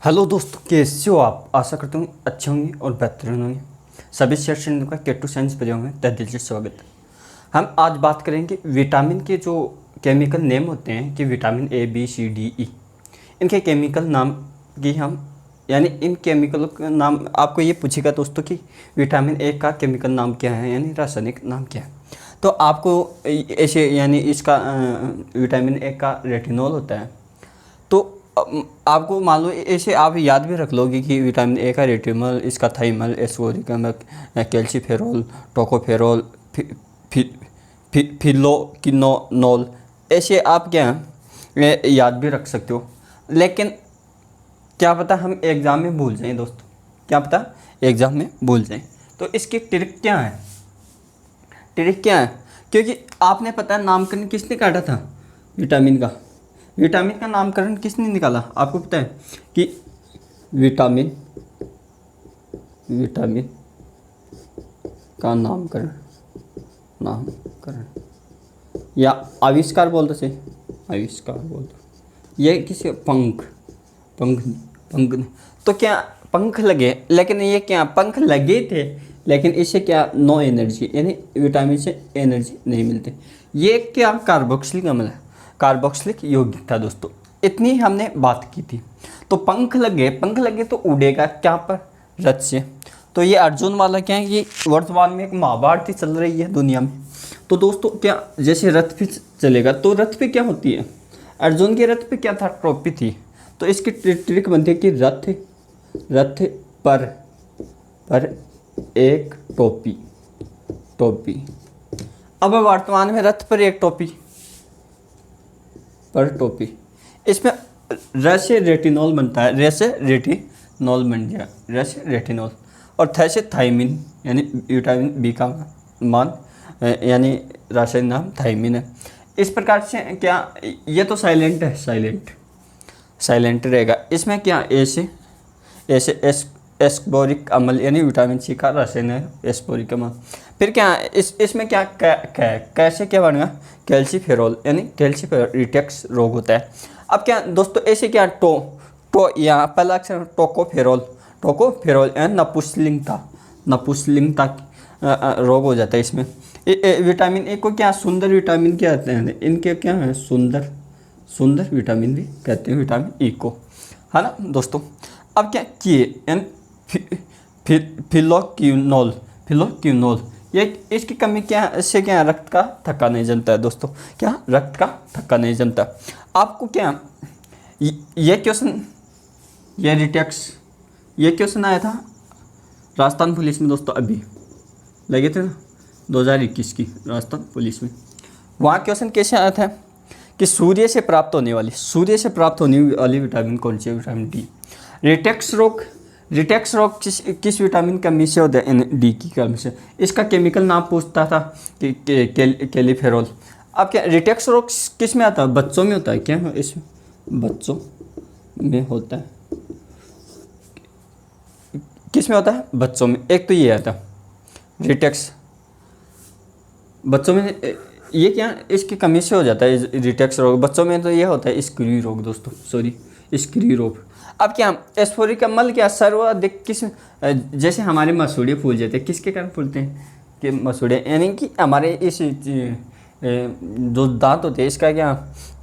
Hello दोस्तों, कैसे हो आप। आशा करता हूँ अच्छे होंगे और बेहतरीन होंगे। सभी शेयर का के टू साइंस वीडियो में तहे दिल से स्वागत है। हम आज बात करेंगे विटामिन के जो केमिकल नेम होते हैं कि vitamin A B C D E, इनके केमिकल नाम की हम यानी इन केमिकल का नाम आपको ये पूछेगा दोस्तों कि विटामिन ए का केमिकल नाम क्या है यानी रासायनिक नाम क्या है। तो आपको ऐसे यानी इसका विटामिन ए का रेटिनॉल होता है। तो आपको मान लो ऐसे आप याद भी रख लोगे कि विटामिन ए का रेटिनॉल, इसका थाइमल, एस्कोरिक अम्ल, कैल्सीफेरॉल, टोकोफेरॉल, फिलोक्विनोल, ऐसे आप क्या याद भी रख सकते हो। लेकिन क्या पता हम एग्ज़ाम में भूल जाएं दोस्तों, क्या पता एग्ज़ाम में भूल जाएं। तो इसकी ट्रिक क्या है, ट्रिक क्या है? क्योंकि आपने पता है नामकरण किसने काटा था विटामिन का, विटामिन का नामकरण किसने निकाला आपको पता है कि विटामिन का नामकरण या आविष्कार बोल दो से, आविष्कार बोल दो। ये किसी पंख तो क्या पंख लगे, लेकिन ये क्या पंख लगे थे लेकिन इससे क्या नो एनर्जी, यानी विटामिन से एनर्जी नहीं मिलती। ये क्या कार्बोक्सिलिक अम्ल है, कार्बोक्सिलिक यौगिक था दोस्तों। इतनी हमने बात की थी। तो पंख लगे तो उड़ेगा क्या पर, रथ से। तो ये अर्जुन वाला क्या है, ये वर्तमान में एक महाभारत चल रही है दुनिया में। तो दोस्तों क्या जैसे रथ पे चलेगा तो रथ पे क्या होती है, अर्जुन के रथ पे क्या था, टोपी थी। तो इसकी ट्रिक बनती है कि रथ पर एक टोपी। अब वर्तमान में रथ पर एक टोपी, इसमें र से रेटिनॉल बनता है, रे से रेटिनॉल बन गया, र से रेटिनॉल, और थ से थाइमिन यानी विटामिन बी का मान यानी रासायनिक नाम थाइमिन है। इस प्रकार से क्या ये तो साइलेंट है, साइलेंट रहेगा। इसमें क्या ए से एस्कोरिक अम्ल यानी विटामिन सी का रासायनिक है एस्कोरिक अम्ल। फिर क्या इसमें क्या कैसे क्या बनेगा, कैल्सीफेरॉल यानी कैल्सीफेरॉल रिटेक्स रोग होता है। अब क्या दोस्तों ऐसे क्या टो यहाँ पहला अक्षर टोकोफेरॉल यानी नपुंसकलिंगता रोग हो जाता है इसमें। विटामिन ए को क्या सुंदर विटामिन क्या कहते हैं, इनके क्या है सुंदर विटामिन भी कहते हैं विटामिन ई को, है ना दोस्तों। अब क्या किए यानी फिलोक्विनोल, ये इसकी कमी क्या है, इससे क्या रक्त का थक्का नहीं जमता है दोस्तों, क्या रक्त का थक्का नहीं जमता। आपको क्या ये क्वेश्चन, ये क्वेश्चन आया था राजस्थान पुलिस में दोस्तों, अभी लगे थे ना 2021 की राजस्थान पुलिस में। वहाँ क्वेश्चन कैसे आया था कि सूर्य से प्राप्त होने वाली विटामिन कौन सी है, विटामिन डी। रिटेक्स रोग किस विटामिन की कमी से होता है, डी की कमी से। इसका केमिकल नाम पूछता था कि कैलीफेरॉल। अब क्या रिटेक्स रोग किस में आता है, बच्चों में होता है, क्या इसमें बच्चों में होता है, किस में होता है, बच्चों में। एक तो ये आता है रिटेक्स बच्चों में, ये क्या इसकी कमी से हो जाता है रिटेक्स रोग बच्चों में। तो ये होता है स्क्री रोग दोस्तों, स्क्री रोग। अब क्या एस्फोरिक अम्ल क्या सर्वाधिक किस, जैसे हमारे मसूड़े फूल जाते हैं, किसके कारण फूलते हैं कि मसूड़े, यानी कि हमारे इस जो दांत होते हैं, इसका क्या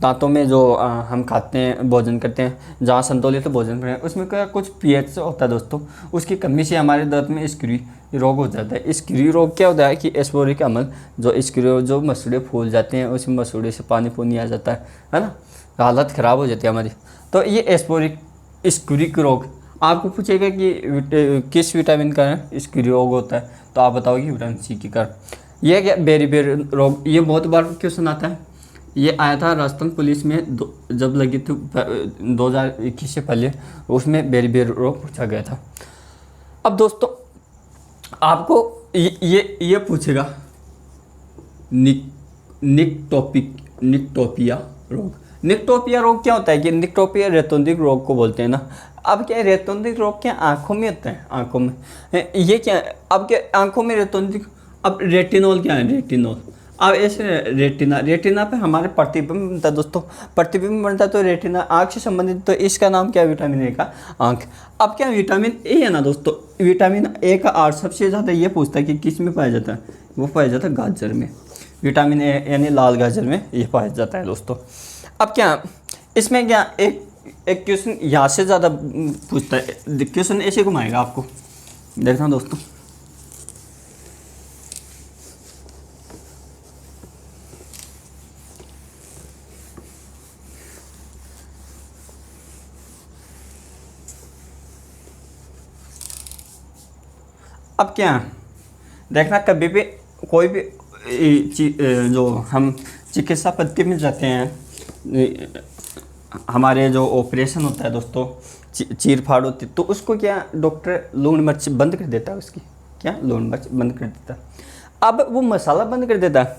दांतों में जो हम खाते हैं, भोजन करते हैं, जहाँ संतुलित भोजन करते हैं, उसमें क्या कुछ पीएच होता है दोस्तों, उसकी कमी से हमारे दांत में स्क्री रोग हो जाता है। स्क्री रोग क्या होता है कि एस्फोरिक अम्ल जो मसूड़े फूल जाते हैं, उस मसूड़े से पानी आ जाता है ना, हालत ख़राब हो जाती है हमारी। तो ये स्क्रीक रोग आपको पूछेगा कि किस विटामिन का स्क्री रोग होता है, तो आप बताओगे विटामिन सी के कारण। यह क्या बेरीबेरी रोग, ये बहुत बार क्वेश्चन आता है। ये आया था राजस्थान पुलिस में जब लगी थी 2021 से पहले, उसमें बेरीबेरी रोग पूछा गया था। अब दोस्तों आपको ये पूछेगा निक्टोपिया रोग क्या होता है कि निक्टोपिया रेतोंदिक रोग को बोलते हैं ना। अब क्या रेतोंदिक रोग क्या आंखों में होता है, आंखों में ये क्या, अब क्या आंखों में रेतोंदिक। अब रेटिनॉल क्या है, रेटिनॉल अब ऐसे रेटिना, रेटिना पे हमारे प्रतिबिंब बनता है दोस्तों, प्रतिबिंब बनता है तो रेटिना आँख से संबंधित, तो इसका नाम क्या है, विटामिन ए का आँख। अब क्या विटामिन ए है ना दोस्तों, विटामिन ए का आर सबसे ज़्यादा ये पूछता है कि किस में पाया जाता है, वो पाया जाता है गाजर में। विटामिन ए यानी लाल गाजर में ये पाया जाता है दोस्तों। अब क्या इसमें क्या एक एक क्वेश्चन यहाँ से ज़्यादा पूछता है, क्वेश्चन ऐसे घुमाएगा आपको, देखना दोस्तों। अब क्या देखना, कभी भी कोई भी जो हम चिकित्सा पद्धति में जाते हैं, हमारे जो ऑपरेशन होता है दोस्तों, चीर फाड़ होती है, तो उसको क्या डॉक्टर लून मिर्च बंद कर देता है, उसकी क्या लून मिर्च बंद कर देता है। अब वो मसाला बंद कर देता है।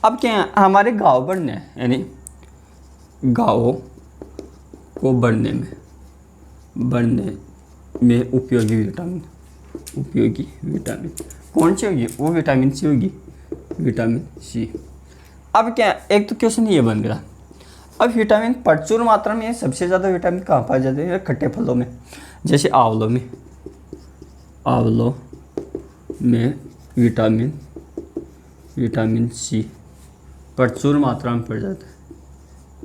अब क्या है, हमारे घाव बढ़ने, यानी घाव को बढ़ने में उपयोगी विटामिन कौन सी होगी, वो विटामिन सी होगी, विटामिन सी। अब क्या एक तो क्वेश्चन ये बन गया। अब विटामिन प्रचुर मात्रा में, सबसे ज़्यादा विटामिन कहाँ पाए जाते हैं, खट्टे फलों में, जैसे आंवलों में विटामिन सी प्रचुर मात्रा में पाया जाता है,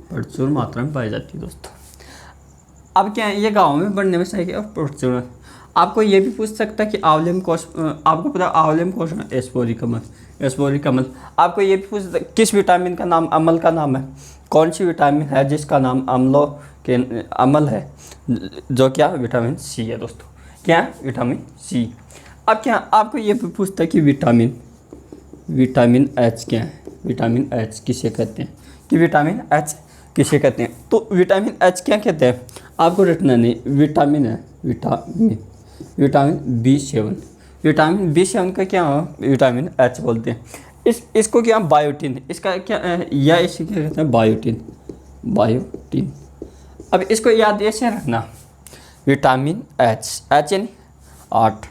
प्रचुर मात्रा में पाई जाती है दोस्तों। अब क्या है, ये गाँव में बढ़ने में सही है और प्रचुर। आपको ये भी पूछ सकता है कि आंवले में कौन, आपको पता है आंवले में कौन सा, एस्पोरिक अम्ल। आपको ये भी पूछ सकता है किस विटामिन का नाम अम्ल का नाम है, कौन सी विटामिन है जिसका नाम अम्लों के अम्ल है, जो क्या विटामिन सी है दोस्तों, क्या विटामिन सी। अब क्या आपको ये भी पूछता है कि विटामिन एच क्या है, विटामिन एच किसे कहते हैं, कि विटामिन एच किसे कहते हैं। तो विटामिन एच क्या कहते हैं, आपको रटना नहीं, विटामिन है, विटामिन B7, विटामिन B7 का क्या हो, विटामिन एच बोलते हैं। इसको क्या बायोटिन, इसका क्या या इसे क्या कहते हैं, बायोटिन। अब इसको याद ऐसे रखना, विटामिन एच यानी 8।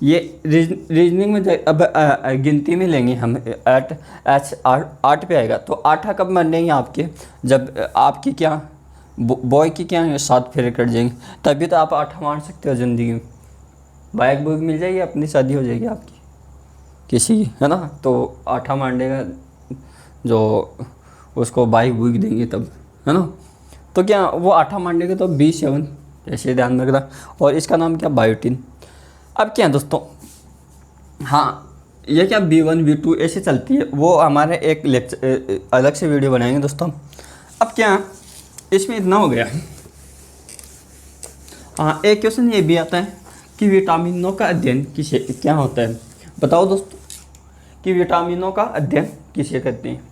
ये रीजनिंग में अब गिनती में लेंगे हम, एच 8 पे आएगा। तो 8 कब मरनेंगे आपके, जब आपकी क्या बॉय की क्या 7 फेरे कट जाएंगे, तभी तो आप 8 मार सकते हो ज़िंदगी में। बाइक बुक मिल जाएगी, अपनी शादी हो जाएगी आपकी किसी की, है ना। तो 8 मारने का जो उसको बाइक बुक देंगे तब, है ना। तो क्या वो 8 मारने का तो B7 ऐसे ध्यान में रखना। और इसका नाम क्या, बायोटिन। अब क्या दोस्तों, हाँ ये क्या B1 B2 ऐसे चलती है, वो हमारे एक लेक्चर अलग से वीडियो बनाएंगे दोस्तों। अब क्या इसमें इतना हो गया। हाँ एक क्वेश्चन ये भी आता है कि विटामिनों का अध्ययन किसे क्या होता है, बताओ दोस्तों कि विटामिनों का अध्ययन किसे कहते हैं।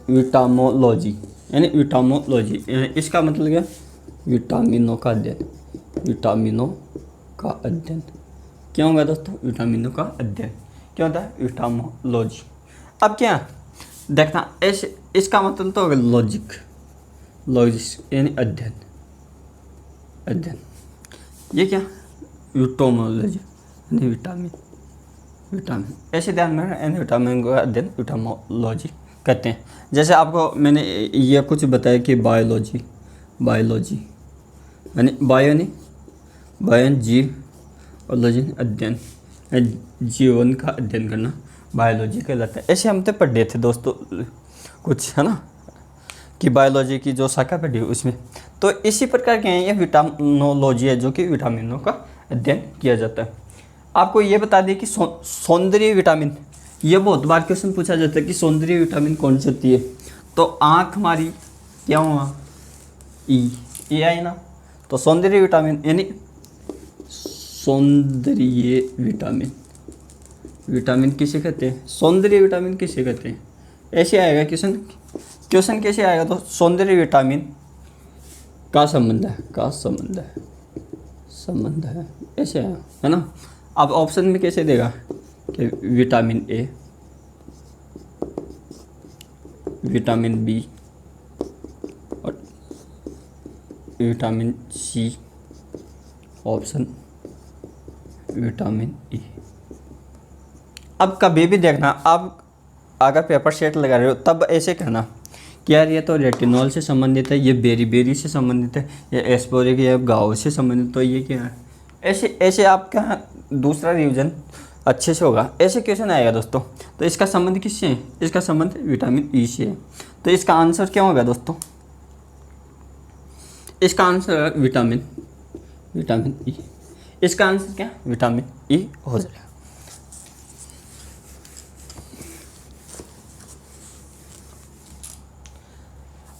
विटामोलॉजी यानी विटामोलॉजी, इसका मतलब क्या, विटामिनों का अध्ययन, विटामिनों का अध्ययन क्या होगा दोस्तों, विटामिनों का अध्ययन क्या होता है, विटामोलॉजी। अब क्या देखना, ऐसे इसका मतलब तो होगा लॉजिक यानी अध्ययन, ये क्या विटामोलॉजी यानी विटामिन ऐसे ध्यान में यानी विटामिन का अध्ययन विटामोलॉजी कहते हैं। जैसे आपको मैंने ये कुछ बताया कि बायोलॉजी यानी बायो जीव और लॉजी अध्ययन, जीवन का अध्ययन करना बायोलॉजी कहलाता है। ऐसे हम तो पढ़े थे दोस्तों कुछ, है ना, कि बायोलॉजी की जो शाखा पढ़ी उसमें। तो इसी प्रकार के हैं ये विटामिनोलॉजी है, जो कि विटामिनों का अध्ययन किया जाता है। आपको ये बता दें कि सौंदर्य विटामिन, ये बहुत बार क्वेश्चन पूछा जाता है कि सौंदर्य विटामिन कौन सी होती है। तो आँख हमारी क्या हुआ, ई आई ना। तो सौंदर्य विटामिन यानी सौंदर्य विटामिन किसे कहते हैं, सौंदर्य विटामिन किसे कहते हैं, ऐसे आएगा क्वेश्चन कैसे आएगा। तो सौंदर्य विटामिन का संबंध है ऐसे आएगा, है ना। अब ऑप्शन में कैसे देगा कि vitamin A, vitamin B, vitamin C, option vitamin E. अब कभी भी देखना, आप अगर पेपर सेट लगा रहे हो तब ऐसे कहना कि यार ये तो रेटिनॉल से संबंधित है, ये बेरी से संबंधित है, ये एस्पोरिक या गाओ से संबंधित, तो ये क्या है। ऐसे ऐसे आपका दूसरा रिवीजन अच्छे से होगा, ऐसे क्वेश्चन आएगा दोस्तों। तो इसका संबंध किससे है? इसका संबंध विटामिन ई से है। तो इसका आंसर क्या होगा दोस्तों? इसका आंसर है विटामिन ई। इसका आंसर क्या? विटामिन ई हो जाएगा।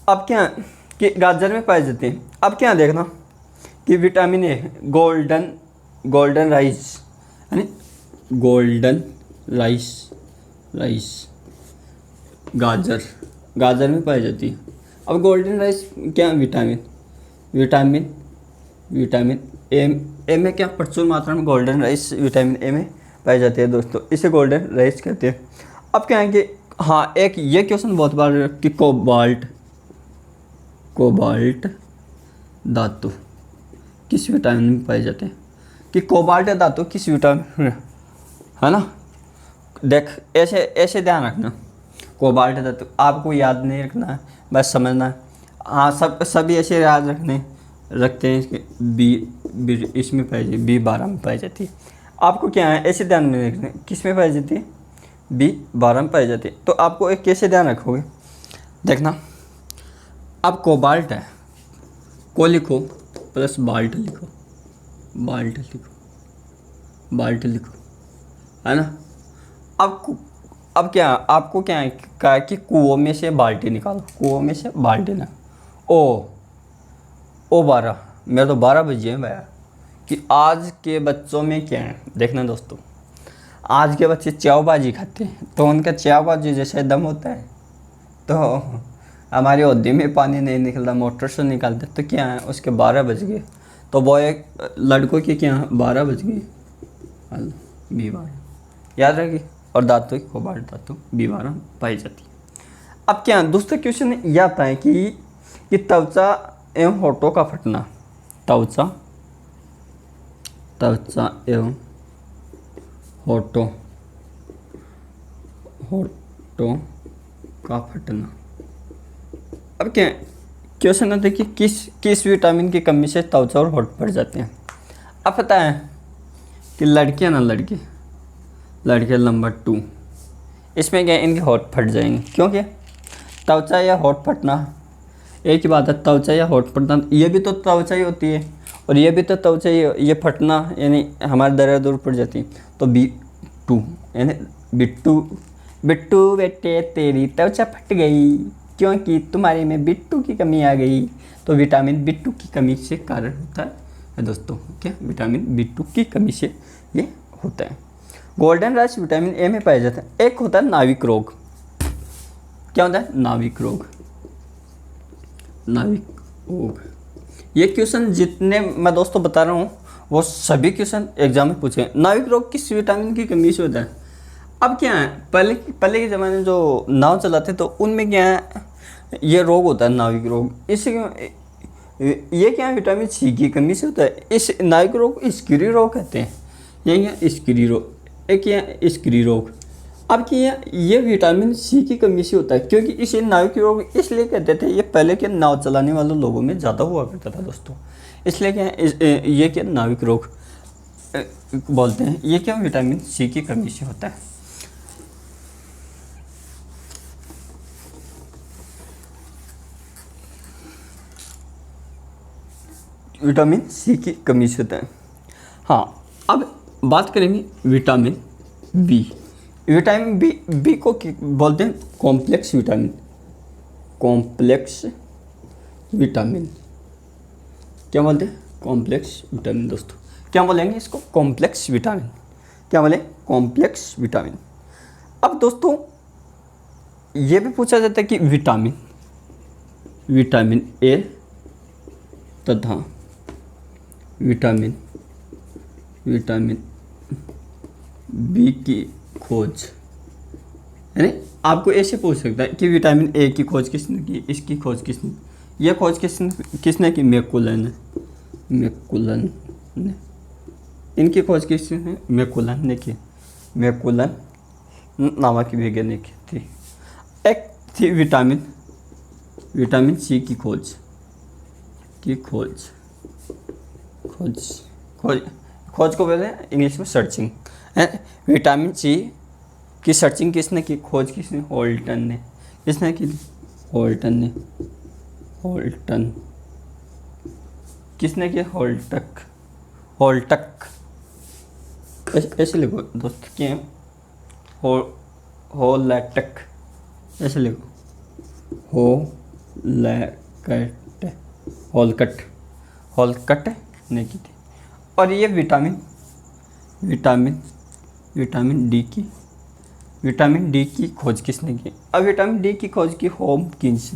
अब क्या कि गाजर में पाई जाती है। अब क्या देखना कि विटामिन ए गोल्डन राइस, यानी गोल्डन राइस गाजर में पाई जाती है। अब गोल्डन राइस क्या? विटामिन ए में क्या प्रचुर मात्रा में गोल्डन राइस विटामिन ए में पाई जाती है दोस्तों, इसे गोल्डन राइस कहते हैं। अब क्या है कि हाँ, एक ये क्वेश्चन बहुत बार कि कोबाल्ट धातु किस विटामिन में पाए जाते हैं, कि कोबाल्ट धातु किस विटामिन में, है ना। देख ऐसे ध्यान रखना, कोबाल्ट धातु आपको याद नहीं रखना है, बस समझना है। हाँ, सभी ऐसे याद रखते हैं इसके बी इसमें पाई जाती, B12 में पाई जाती है। आपको क्या है ऐसे ध्यान में रखना, किस में पाई जाती है? B12 में पाई जाती है। तो आपको एक कैसे ध्यान रखोगे, देखना। अब कोबाल्ट है, को लिखो प्लस बाल्ट लिखो, है ना। अब क्या आपको क्या है कहा कि कुओं में से बाल्टी निकालो, ओ 12, मेरे तो 12 बजे हैं भैया। कि आज के बच्चों में क्या है देखना दोस्तों, आज के बच्चे चावबाजी खाते हैं, तो उनका चावबाजी जैसे दम होता है, तो हमारी हौदी में पानी नहीं निकलता, मोटर से निकालते, तो क्या है उसके 12 बज गए। तो बॉय लड़कों के क्या 12 बज गए, B12 याद रखिए। और धातु कोबाल्ट धातु B12 पाई जाती है। अब क्या दूसरा क्वेश्चन यह आता है कि त्वचा एवं होठों का फटना, त्वचा एवं होठों का फटना। अब क्या क्वेश्चन आता है कि किस विटामिन की कमी से त्वचा और होठ फट जाते हैं। अब पता है कि लड़कियां नंबर 2, इसमें क्या इनके होठ फट जाएंगे, क्योंकि त्वचा या होठ फटना एक ही बात है। त्वचा या होठ फटना ये भी तो त्वचा ही होती है, और ये भी तो त्वचा ही, ये फटना यानी हमारे दर्द दूर पड़ जाती है। तो B2 यानी बिट्टू बेटे तेरी त्वचा फट गई क्योंकि तुम्हारे में बिट्टू की कमी आ गई। तो विटामिन B2 की कमी से कारण होता है दोस्तों, क्या विटामिन B2 की कमी से ये होता है। गोल्डन राइस विटामिन ए में पाया जाता है। एक होता है नाविक रोग। क्या होता है? नाविक रोग। ये क्वेश्चन जितने मैं दोस्तों बता रहा हूँ वो सभी क्वेश्चन एग्जाम में पूछे। नाविक रोग किस विटामिन की कमी से होता है? अब क्या है, पहले के ज़माने में जो नाव चलाते तो उनमें क्या है ये रोग होता है, नाविक रोग। इससे ये क्या विटामिन सी की कमी से होता है। इस नाविक रोग को स्क्री रोग कहते हैं। ये स्क्री रोग, एक ये स्क्री रोग। अब क्या ये विटामिन सी की कमी से होता है, क्योंकि इसे नाविक रोग इसलिए कहते थे, ये पहले के नाव चलाने वाले लोगों में ज़्यादा हुआ करता था दोस्तों, इसलिए क्या ये क्या नाविक रोग बोलते हैं। ये क्या विटामिन सी की कमी से होता है। विटामिन सी की कमी से होता है। हाँ, अब बात करेंगे विटामिन बी। विटामिन बी को बोलते हैं कॉम्प्लेक्स विटामिन। क्या बोलते हैं? कॉम्प्लेक्स विटामिन दोस्तों। क्या बोलेंगे इसको? Complex vitamin. क्या बोले? Complex vitamin. अब दोस्तों ये भी पूछा जाता है कि विटामिन ए तथा विटामिन बी की खोज, यानी आपको ऐसे पूछ सकता है कि विटामिन ए की खोज किसने की, इसकी खोज किसने, ये खोज किसने की? मैकुलन ने। इनकी खोज किसने? मैकुलन ने की। मैकुलन नामक वैज्ञानिक थी। एक थी विटामिन सी की खोज को बोलते हैं इंग्लिश में सर्चिंग। विटामिन सी की सर्चिंग किसने की? खोज किसने? होल्टन ने। किसने की? होल्टन। किसने की? होल्टक। ऐसे लिखो दोस्त, क्या है? होल्टक ऐसे लिखो, होल्कट ने की थी। और ये विटामिन डी की खोज किसने की? अब विटामिन डी की खोज की हॉपकिंस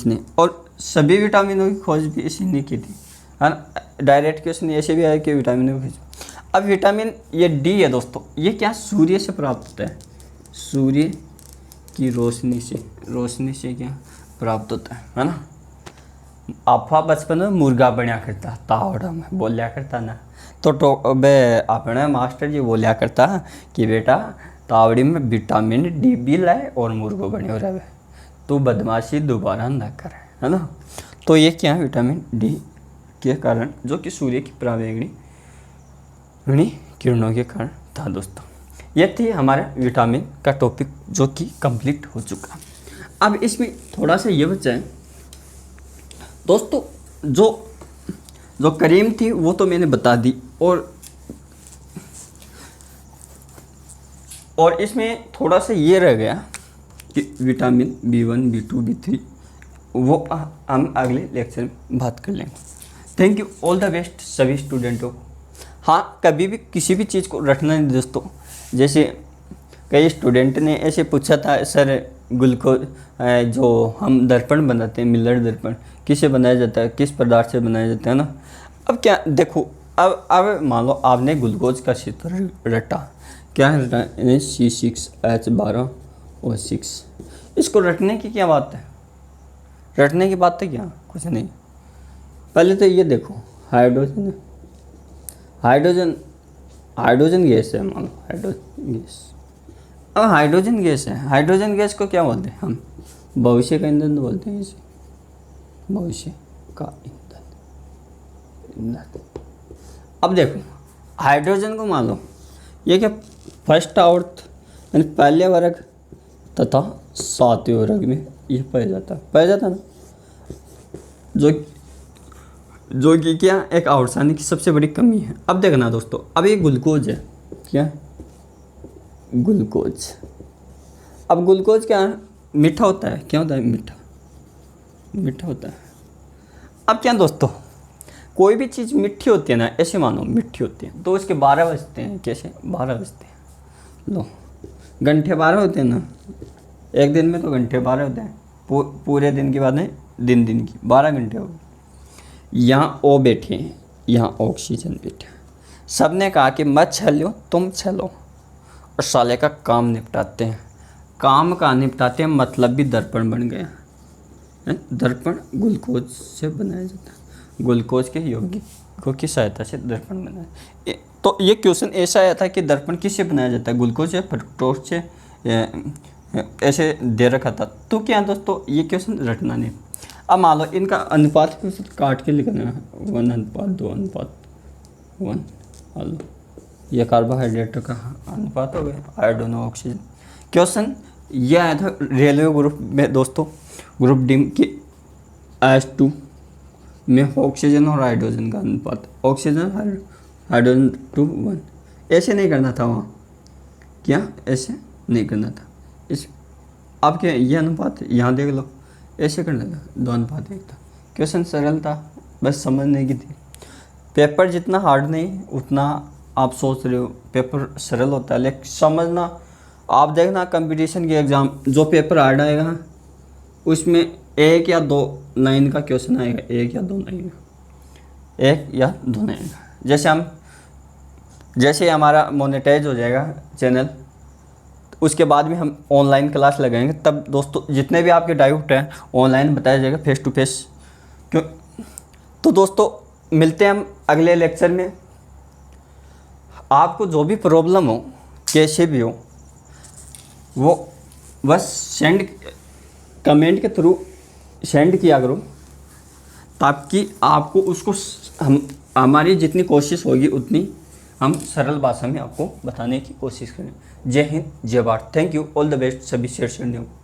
ने। और सभी विटामिनों की खोज भी इसी ने की थी, है ना। डायरेक्ट क्वेश्चन ऐसे भी आया कि विटामिनों की खोज। अब विटामिन ये डी है दोस्तों, ये क्या? सूर्य से प्राप्त होता है। सूर्य की रोशनी से क्या प्राप्त होता है ना। आपा बचपन में मुर्गा बनया करता, तावड़ा में बोलिया करता ना, तो अपने मास्टर जी बोलिया करता कि बेटा तावड़ी में विटामिन डी भी लाए और मुर्गो बने हो रहे, तो बदमाशी दोबारा न करे, है ना। तो ये क्या है? विटामिन डी के कारण, जो कि सूर्य की पराबैंगनी किरणों के कारण था दोस्तों। ये थी हमारे विटामिन का टॉपिक, जो कि कंप्लीट हो चुका। अब इसमें थोड़ा सा ये बचा है दोस्तों, जो करीम थी वो तो मैंने बता दी, और इसमें थोड़ा सा ये रह गया कि विटामिन B1, B2, B3 वो हम अगले लेक्चर में बात कर लेंगे। Thank you, all the best सभी स्टूडेंटों को। हाँ, कभी भी किसी भी चीज़ को रटना नहीं दोस्तों। जैसे कई स्टूडेंट ने ऐसे पूछा था, सर ग्लूकोज जो हम दर्पण बनाते हैं, मिलर दर्पण किससे बनाया जाता है, किस पदार्थ से बनाया जाता है ना। अब क्या देखो, अब मान लो आपने ग्लूकोज का सूत्र रटा, क्या रटा? C6H12O6। इसको रटने की क्या बात है? रटने की बात है क्या? कुछ नहीं। पहले तो ये देखो, हाइड्रोजन गैस है, मान लो हाइड्रोजन गैस। अब हाइड्रोजन गैस है, हाइड्रोजन गैस को क्या बोलते हैं हम? भविष्य का ईंधन बोलते हैं इसे, भविष्य का ईंधन। अब देखो, हाइड्रोजन को मान लो ये क्या फर्स्ट अर्थ यानी पहले वर्ग तथा सातवें वर्ग में ये पाया जाता ना, जो कि क्या एक आवर्सानी की सबसे बड़ी कमी है। अब देखना दोस्तों, अब ये ग्लूकोज है, क्या ग्लूकोज। अब ग्लूकोज क्या है? मीठा होता है। क्या होता है? मीठा होता है। अब क्या दोस्तों, कोई भी चीज़ मीठी होती है ना, ऐसे मानो मीठी होती है, तो उसके 12 बजते हैं। कैसे 12 बजते हैं? लो, घंटे 12 होते हैं ना, एक दिन में तो घंटे 12 होते हैं, पूरे दिन की बात नहीं, दिन की 12 घंटे हो गए। यहाँ ओ बैठे हैं, यहाँ ऑक्सीजन बैठे। सब ने कहा कि मत छलो, तुम छलो, और साले का काम निपटाते हैं। काम का निपटाते हैं मतलब भी दर्पण बन गया। दर्पण ग्लूकोज से बनाया जाता है, ग्लूकोज के यौगिकों की सहायता से दर्पण बनाया। तो ये क्वेश्चन ऐसा आया था कि दर्पण किससे बनाया जाता है? ग्लूकोज से, फ्रक्टोज से, ऐसे दे रखा था। तो क्या दोस्तों, ये क्वेश्चन रटना नहीं। अब मान लो इनका अनुपात काट के लिखना है, 1:2:1। लो, ये कार्बोहाइड्रेट का अनुपात हो गया, हाइड्रोजन ऑक्सीजन। क्वेश्चन ये आया था रेलवे ग्रुप में दोस्तों, ग्रुप डी की H2 में ऑक्सीजन और हाइड्रोजन का अनुपात, ऑक्सीजन हाइड्रोजन 2:1। ऐसे नहीं करना था वहाँ, क्या ऐसे नहीं करना था। इस अब क्या ये अनुपात यहाँ देख लो, ऐसे करना था, 2:1 था। क्वेश्चन सरल था, बस समझने की थी। पेपर जितना हार्ड नहीं उतना आप सोच रहे हो पेपर सरल होता है, लेकिन समझना, आप देखना कंपटीशन के एग्ज़ाम जो पेपर हार्ड आएगा उसमें 1 या 2 लाइन का क्वेश्चन आएगा, 1 या 2 लाइन का, 1 या 2 लाइन का। जैसे हमारा मोनेटाइज हो जाएगा चैनल, उसके बाद भी हम ऑनलाइन क्लास लगाएंगे, तब दोस्तों जितने भी आपके डाउट हैं ऑनलाइन बताया जाएगा फेस टू फेस। क्यों? तो दोस्तों मिलते हैं हम अगले लेक्चर में। आपको जो भी प्रॉब्लम हो, कैसे भी हो, वो बस कमेंट के थ्रू सेंड किया करो, ताकि आपको उसको हम हमारी जितनी कोशिश होगी उतनी हम सरल भाषा में आपको बताने की कोशिश करें। जय हिंद, जय Bharat. Thank you, all the best सभी शेयर करने को।